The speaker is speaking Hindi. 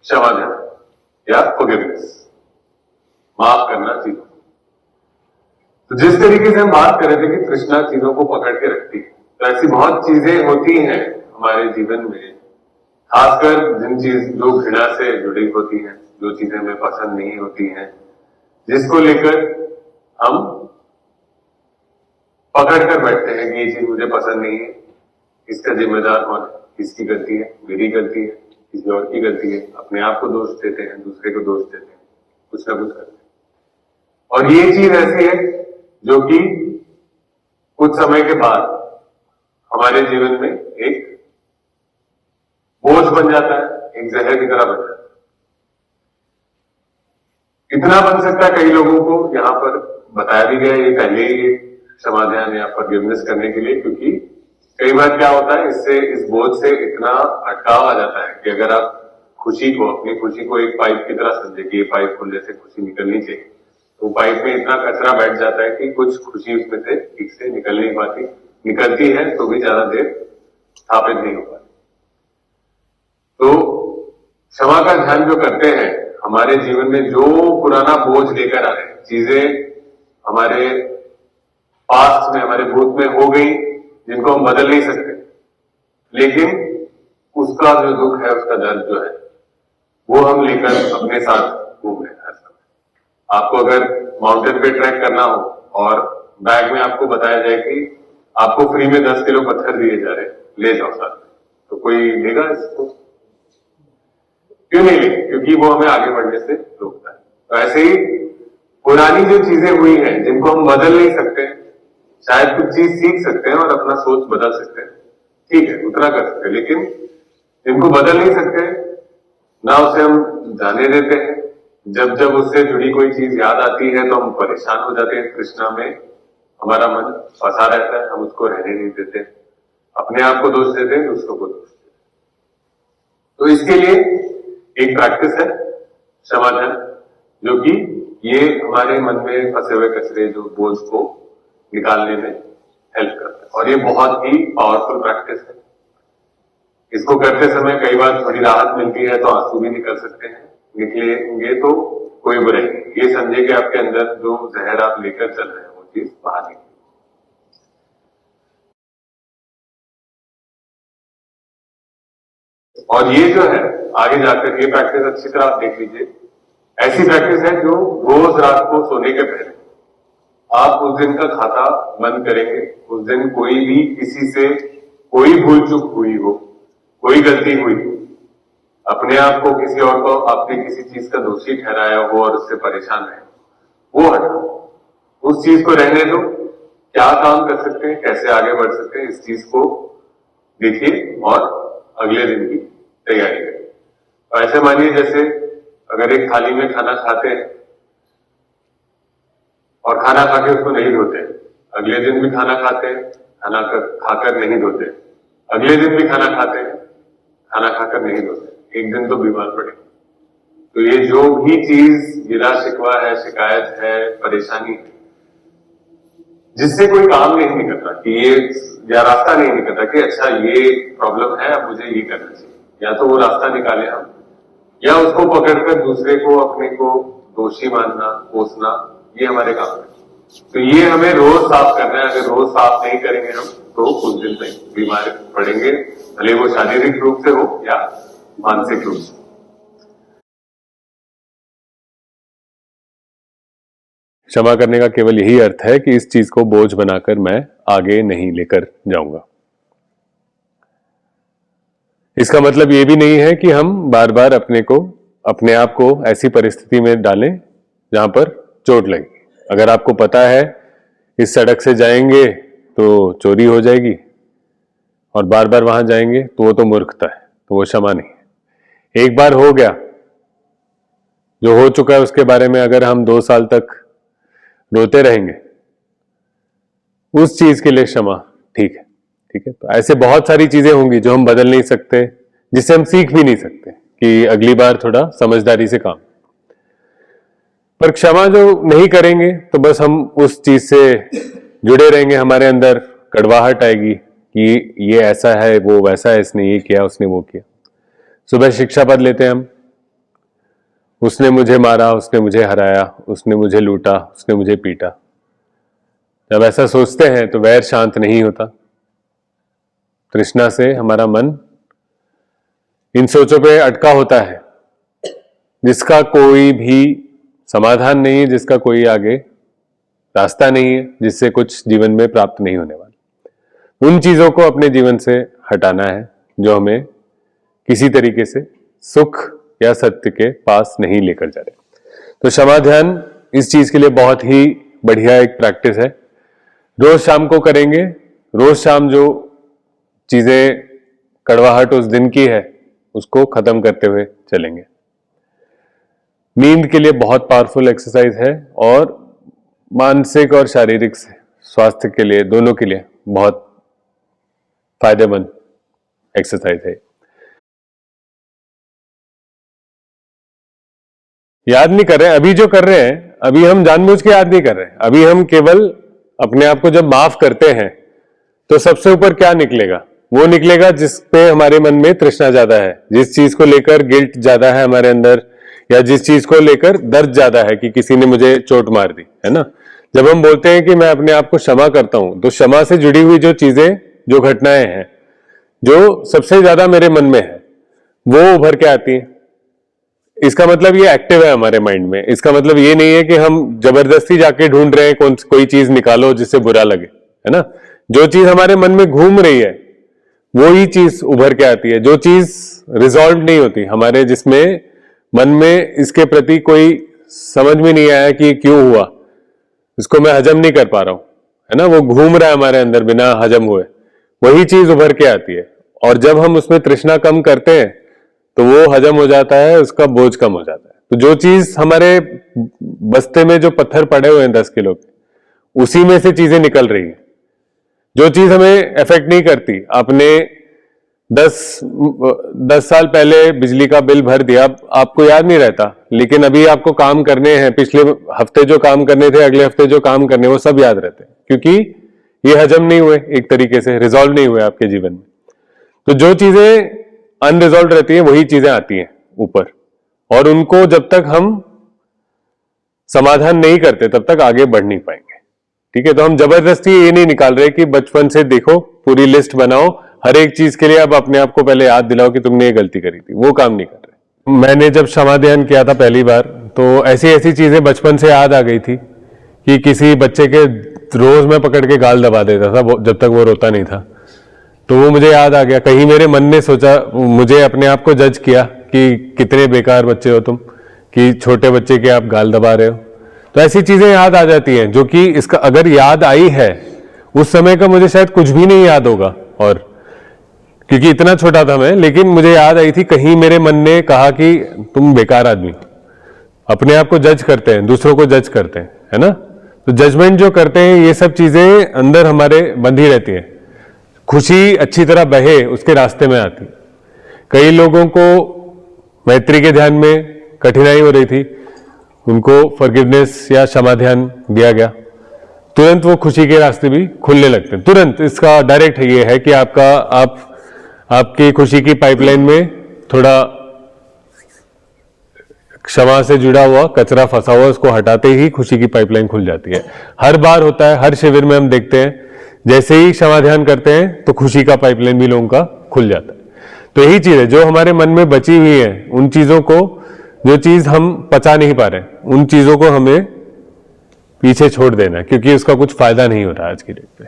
क्षमा देना या फॉरगिवनेस, माफ करना चीजों। तो जिस तरीके से हम बात कर रहे थे कि तृष्णा चीजों को पकड़ के रखती है, तो ऐसी बहुत चीजें होती हैं हमारे जीवन में, खासकर जो घृणा से जुड़ी होती हैं, जो चीजें हमें पसंद नहीं होती हैं, जिसको लेकर हम पकड़ कर बैठते हैं कि ये चीज मुझे पसंद नहीं है, इसका जिम्मेदार कौन है, किसकी गलती है, मेरी गलती है, किसी और की गलती है, अपने आप को दोष देते हैं, दूसरे को दोष देते हैं, कुछ ना कुछ करते हैं। और ये चीज ऐसी है जो कि कुछ समय के बाद हमारे जीवन में एक बोझ बन जाता है, एक जहर की तरह बन जाता है। इतना बन सकता है, कई लोगों को यहां पर बताया भी गया ये पहले ही क्षमा ध्यान या फॉरगिवनेस करने के लिए, क्योंकि कई बार क्या होता है, इससे इस बोझ से इतना अटकाव आ जाता है कि अगर आप अपनी खुशी को एक पाइप की तरह समझे कि ये पाइप खुलने से खुशी निकलनी चाहिए, तो पाइप में इतना कचरा बैठ जाता है कि कुछ खुशी उसमें से ठीक से निकल नहीं पाती, निकलती है तो भी ज्यादा देर स्थापित नहीं हो पाती। तो क्षमा का ध्यान जो करते हैं, हमारे जीवन में जो पुराना बोझ लेकर आ रहे हैं, चीजें हमारे पास्ट में, हमारे भूत में हो गई जिनको हम बदल नहीं सकते, लेकिन उसका जो दुख है, उसका दर्द जो है, वो हम लेकर अपने साथ घूम रहे हैं हर समय। आपको अगर माउंटेन पे ट्रैक करना हो और बैग में आपको बताया जाए कि आपको फ्री में 10 किलो पत्थर दिए जा रहे हैं, ले जाओ साथ में, तो कोई लेगा इसको? क्यों नहीं लेंगे? क्योंकि वो हमें आगे बढ़ने से रोकता है। तो ऐसे ही पुरानी जो चीजें हुई हैं, जिनको हम बदल नहीं सकते, शायद कुछ चीज सीख सकते हैं और अपना सोच बदल सकते हैं, ठीक है, उतना कर सकते हैं, लेकिन जिनको बदल नहीं सकते ना, उसे हम जाने देते हैं। जब जब उससे जुड़ी कोई चीज याद आती है तो हम परेशान हो जाते हैं, तृष्णा में हमारा मन फंसा रहता है, हम उसको रहने नहीं देते, अपने आप को दोष देते हैं, दूसरों को दोष देते हैं। तो इसके लिए एक प्रैक्टिस है क्षमा ध्यान, जो कि ये हमारे मन में फंसे हुए कचरे, जो बोझ को निकालने में हेल्प करता है, और ये बहुत ही पावरफुल प्रैक्टिस है। इसको करते समय कई बार थोड़ी राहत मिलती है, तो आंसू भी निकल सकते हैं, निकलेंगे तो कोई बुराई नहीं। ये समझे कि आपके अंदर जो जहर आप लेकर चल रहे हैं वो चीज बाहर निकले। और ये जो है आगे जाकर, ये प्रैक्टिस अच्छी तरह आप देख लीजिए, ऐसी प्रैक्टिस है जो रोज रात को सोने के पहले आप उस दिन का खाता बंद करेंगे। उस दिन कोई भी किसी से कोई भूल चूक हुई हो, कोई गलती हुई हो, अपने आप को किसी और को आपने किसी चीज का दोषी ठहराया हो और उससे परेशान है, वो हटाओ, उस चीज को रहने दो। क्या काम कर सकते हैं, कैसे आगे बढ़ सकते हैं, इस चीज को देखिए और अगले दिन की तैयारी करें। तो ऐसे मानिए जैसे अगर एक थाली में खाना खाते हैं और खाना खा के उसको नहीं धोते, अगले दिन भी खाना खाते हैं, खाना खाकर नहीं धोते, अगले दिन भी खाना खाते हैं, खाना खाकर नहीं धोते, एक दिन तो बीमार पड़े। तो ये जो भी चीज गिला शिकवा है, शिकायत है, परेशानी है, जिससे कोई काम नहीं निकलता कि ये, या रास्ता नहीं निकलता कि अच्छा ये प्रॉब्लम है, अब मुझे ये करना चाहिए, या तो वो रास्ता निकाले हम, या उसको पकड़कर दूसरे को, अपने को दोषी मानना, कोसना, ये हमारे काम है। तो ये हमें रोज साफ करना है। अगर रोज साफ नहीं करेंगे हम तो कुछ दिन तक बीमार पड़ेंगे, भले वो शारीरिक रूप से हो या मानसिक रूप से। क्षमा करने का केवल यही अर्थ है कि इस चीज को बोझ बनाकर मैं आगे नहीं लेकर जाऊंगा। इसका मतलब ये भी नहीं है कि हम बार बार अपने आप को ऐसी परिस्थिति में डालें जहां पर चोट लगे। अगर आपको पता है इस सड़क से जाएंगे तो चोरी हो जाएगी और बार बार वहां जाएंगे तो वो तो मूर्खता है, तो वो क्षमा नहीं है। एक बार हो गया, जो हो चुका है उसके बारे में अगर हम 2 साल तक रोते रहेंगे, उस चीज के लिए क्षमा ठीक है। ठीक है, तो ऐसे बहुत सारी चीजें होंगी जो हम बदल नहीं सकते, जिससे हम सीख भी नहीं सकते कि अगली बार थोड़ा समझदारी से काम। पर क्षमा जो नहीं करेंगे तो बस हम उस चीज से जुड़े रहेंगे, हमारे अंदर कड़वाहट आएगी कि ये ऐसा है, वो वैसा है, इसने ये किया, उसने वो किया। सुबह शिक्षा पद लेते हैं हम, उसने मुझे मारा, उसने मुझे हराया, उसने मुझे लूटा, उसने मुझे पीटा। जब ऐसा सोचते हैं तो वैर शांत नहीं होता। तृष्णा से हमारा मन इन सोचों पे अटका होता है, जिसका कोई भी समाधान नहीं है, जिसका कोई आगे रास्ता नहीं है, जिससे कुछ जीवन में प्राप्त नहीं होने वाला। उन चीजों को अपने जीवन से हटाना है जो हमें किसी तरीके से सुख या सत्य के पास नहीं लेकर जा रहे। तो क्षमा ध्यान इस चीज के लिए बहुत ही बढ़िया एक प्रैक्टिस है। रोज शाम को करेंगे। रोज शाम जो चीजें कड़वाहट उस दिन की है उसको खत्म करते हुए चलेंगे। नींद के लिए बहुत पावरफुल एक्सरसाइज है और मानसिक और शारीरिक स्वास्थ्य के लिए, दोनों के लिए बहुत फायदेमंद एक्सरसाइज है। याद नहीं कर रहे, अभी जो कर रहे हैं, अभी हम जानबूझ के याद नहीं कर रहे हैं। अभी हम केवल अपने आप को जब माफ करते हैं तो सबसे ऊपर क्या निकलेगा? वो निकलेगा जिस पे हमारे मन में तृष्णा ज्यादा है, जिस चीज को लेकर गिल्ट ज्यादा है हमारे अंदर, या जिस चीज को लेकर दर्द ज्यादा है कि किसी ने मुझे चोट मार दी, है ना। जब हम बोलते हैं कि मैं अपने आप को क्षमा करता हूं, तो क्षमा से जुड़ी हुई जो चीजें, जो घटनाएं हैं, जो सबसे ज्यादा मेरे मन में है, वो उभर के आती है। इसका मतलब ये एक्टिव है हमारे माइंड में। इसका मतलब ये नहीं है कि हम जबरदस्ती जाके ढूंढ रहे हैं कोई चीज निकालो जिससे बुरा लगे, है ना। जो चीज हमारे मन में घूम रही है वो ही चीज उभर के आती है। जो चीज रिजॉल्व नहीं होती हमारे, जिसमें मन में इसके प्रति कोई समझ में नहीं आया कि क्यों हुआ, इसको मैं हजम नहीं कर पा रहा हूं, है ना, वो घूम रहा है हमारे अंदर बिना हजम हुए, वही चीज उभर के आती है। और जब हम उसमें तृष्णा कम करते हैं तो वो हजम हो जाता है, उसका बोझ कम हो जाता है। तो जो चीज हमारे बस्ते में जो पत्थर पड़े हुए हैं 10 किलो के, उसी में से चीजें निकल रही है। जो चीज हमें इफेक्ट नहीं करती, आपने 10 साल पहले बिजली का बिल भर दिया, आपको याद नहीं रहता, लेकिन अभी आपको काम करने हैं, पिछले हफ्ते जो काम करने थे, अगले हफ्ते जो काम करने, वो सब याद रहते हैं, क्योंकि ये हजम नहीं हुए, एक तरीके से रिजॉल्व नहीं हुए आपके जीवन में। तो जो चीजें अनरिजॉल्व रहती है वही चीजें आती हैं ऊपर, और उनको जब तक हम समाधान नहीं करते तब तक आगे बढ़ नहीं पाएंगे। ठीक है, तो हम जबरदस्ती ये नहीं निकाल रहे कि बचपन से देखो, पूरी लिस्ट बनाओ, हर एक चीज के लिए अब अपने आप को पहले याद दिलाओ कि तुमने ये गलती करी थी, वो काम नहीं कर रहे। मैंने जब क्षमा ध्यान किया था पहली बार, तो ऐसी ऐसी चीजें बचपन से याद आ गई थी कि किसी बच्चे के रोज मैं पकड़ के गाल दबा देता था जब तक वो रोता नहीं था। तो वो मुझे याद आ गया। कहीं मेरे मन ने सोचा, मुझे अपने आप को जज किया कि कितने बेकार बच्चे हो तुम, कि छोटे बच्चे के आप गाल दबा रहे हो। तो ऐसी चीजें याद आ जाती हैं जो कि इसका अगर याद आई है, उस समय का मुझे शायद कुछ भी नहीं याद होगा, और क्योंकि इतना छोटा था मैं, लेकिन मुझे याद आई थी, कहीं मेरे मन ने कहा कि तुम बेकार आदमी। अपने आप को जज करते हैं, दूसरों को जज करते हैं, है ना। तो जजमेंट जो करते हैं, ये सब चीजें अंदर हमारे बंधी रहती है। खुशी अच्छी तरह बहे उसके रास्ते में आती। कई लोगों को मैत्री के ध्यान में कठिनाई हो रही थी, उनको फॉरगिवनेस या क्षमा ध्यान दिया गया, तुरंत वो खुशी के रास्ते भी खुलने लगते हैं। तुरंत इसका डायरेक्ट ये है कि आपकी खुशी की पाइपलाइन में थोड़ा क्षमा से जुड़ा हुआ कचरा फंसा हुआ, उसको हटाते ही खुशी की पाइपलाइन खुल जाती है। हर बार होता है, हर शिविर में हम देखते हैं, जैसे ही क्षमा ध्यान करते हैं तो खुशी का पाइपलाइन भी लोगों का खुल जाता है। तो यही चीज है जो हमारे मन में बची हुई है, उन चीजों को, जो चीज हम पचा नहीं पा रहे, उन चीजों को हमें पीछे छोड़ देना, क्योंकि उसका कुछ फायदा नहीं हो रहा आज की डेट पे।